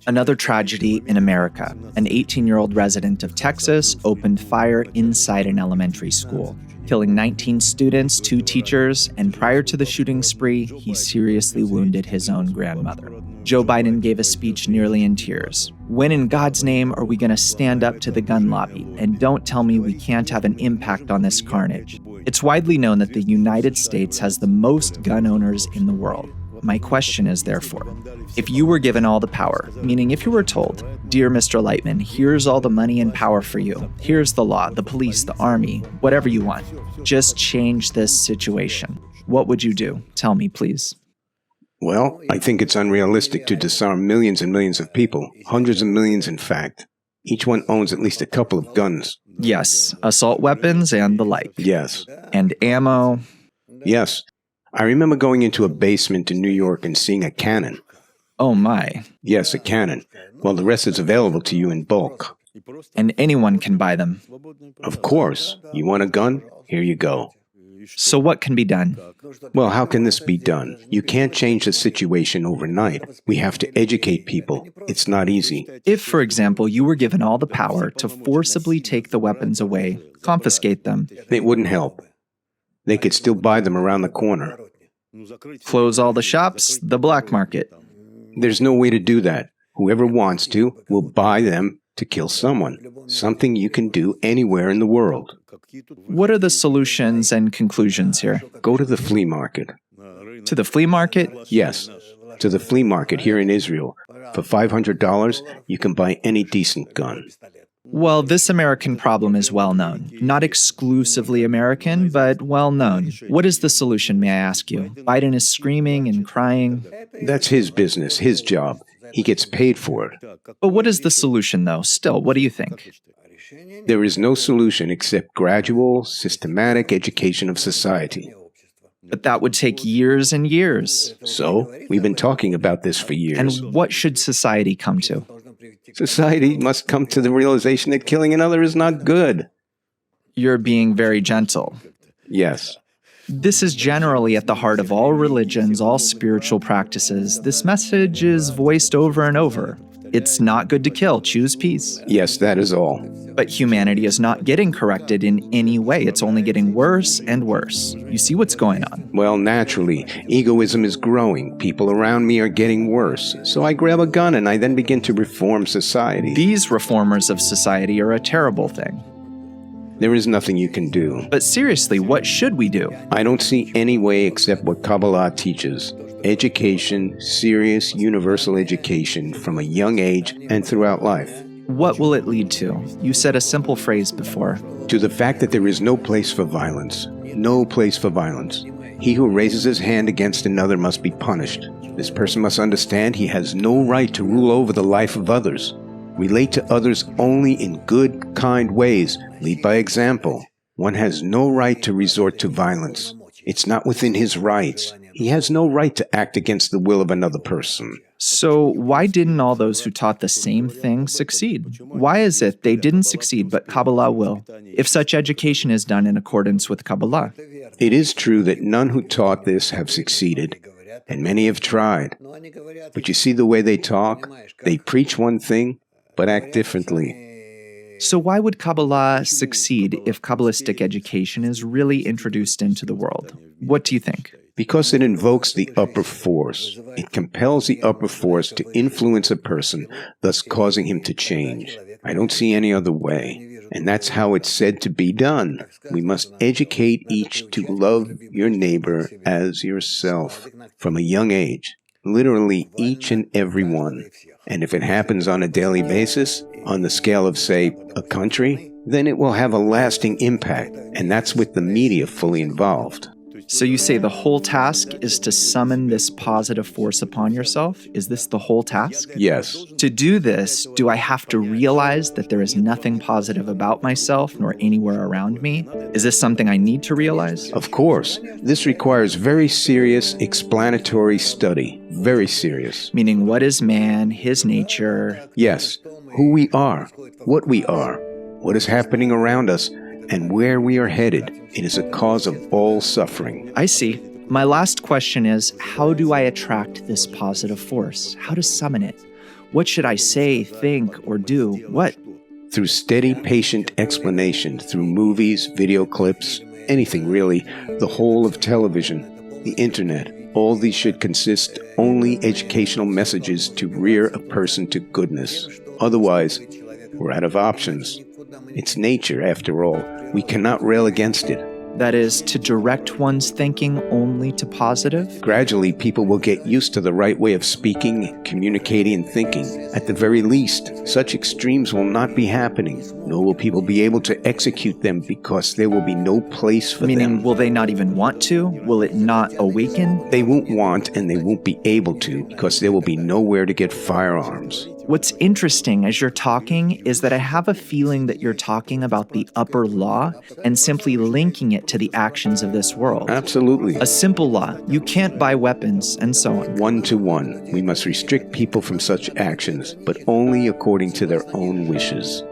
Another tragedy in America. An 18-year-old resident of Texas opened fire inside an elementary school, killing 19 students, 2 teachers, and prior to the shooting spree, he seriously wounded his own grandmother. Joe Biden gave a speech nearly in tears. When in God's name are we going to stand up to the gun lobby? And don't tell me we can't have an impact on this carnage. It's widely known that the United States has the most gun owners in the world. My question is, therefore, if you were given all the power, meaning if you were told, "Dear Mr. Lightman, here's all the money and power for you. Here's the law, the police, the army, whatever you want. Just change this situation." What would you do? Tell me, please. Well, I think it's unrealistic to disarm millions and millions of people, hundreds of millions in fact. Each one owns at least a couple of guns. Yes, assault weapons and the like. Yes. And ammo. Yes. I remember going into a basement in New York and seeing a cannon. Oh my. Yes, a cannon. Well, the rest is available to you in bulk. And anyone can buy them. Of course. You want a gun? Here you go. So what can be done? Well, how can this be done? You can't change the situation overnight. We have to educate people. It's not easy. If, for example, you were given all the power to forcibly take the weapons away, confiscate them. It wouldn't help. They could still buy them around the corner. Close all the shops, the black market. There's no way to do that. Whoever wants to will buy them to kill someone. Something you can do anywhere in the world. What are the solutions and conclusions here? Go to the flea market. To the flea market? Yes, to the flea market here in Israel. For $500, you can buy any decent gun. Well, this American problem is well known. Not exclusively American, but well known. What is the solution, may I ask you? Biden is screaming and crying. That's his business, his job. He gets paid for it. But what is the solution, though? Still, what do you think? There is no solution except gradual, systematic education of society. But that would take years and years. So, we've been talking about this for years. And what should society come to? Society must come to the realization that killing another is not good. You're being very gentle. Yes. This is generally at the heart of all religions, all spiritual practices. This message is voiced over and over. It's not good to kill. Choose peace. Yes, that is all. But humanity is not getting corrected in any way. It's only getting worse and worse. You see what's going on. Well, naturally, egoism is growing. People around me are getting worse. So I grab a gun and I then begin to reform society. These reformers of society are a terrible thing. There is nothing you can do. But seriously, what should we do? I don't see any way except what Kabbalah teaches. Education, serious, universal education from a young age and throughout life. What will it lead to? You said a simple phrase before. To the fact that there is no place for violence. No place for violence. He who raises his hand against another must be punished. This person must understand he has no right to rule over the life of others. Relate to others only in good, kind ways. Lead by example. One has no right to resort to violence. It's not within his rights. He has no right to act against the will of another person. So why didn't all those who taught the same thing succeed? Why is it they didn't succeed but Kabbalah will, if such education is done in accordance with Kabbalah? It is true that none who taught this have succeeded, and many have tried. But you see the way they talk? They preach one thing, but act differently. So why would Kabbalah succeed if Kabbalistic education is really introduced into the world? What do you think? Because it invokes the upper force. It compels the upper force to influence a person, thus causing him to change. I don't see any other way. And that's how it's said to be done. We must educate each to love your neighbor as yourself from a young age. Literally each and every one. And if it happens on a daily basis, on the scale of, say, a country, then it will have a lasting impact. And that's with the media fully involved. So you say the whole task is to summon this positive force upon yourself? Is this the whole task? Yes. To do this, do I have to realize that there is nothing positive about myself nor anywhere around me? Is this something I need to realize? Of course. This requires very serious explanatory study. Very serious. Meaning, what is man, his nature? Yes. Who we are, what we are, what is happening around us, and where we are headed. It is a cause of all suffering. I see. My last question is, how do I attract this positive force? How to summon it? What should I say, think, or do? What? Through steady, patient explanation, through movies, video clips, anything really, the whole of television, the internet, all these should consist only educational messages to rear a person to goodness. Otherwise, we're out of options. It's nature, after all. We cannot rail against it. That is, to direct one's thinking only to positive? Gradually, people will get used to the right way of speaking, communicating, and thinking. At the very least, such extremes will not be happening, nor will people be able to execute them because there will be no place for them. Meaning, will they not even want to? Will it not awaken? They won't want and they won't be able to because there will be nowhere to get firearms. What's interesting as you're talking is that I have a feeling that you're talking about the upper law and simply linking it to the actions of this world. Absolutely. A simple law. You can't buy weapons, and so on. 1-to-1. We must restrict people from such actions, but only according to their own wishes.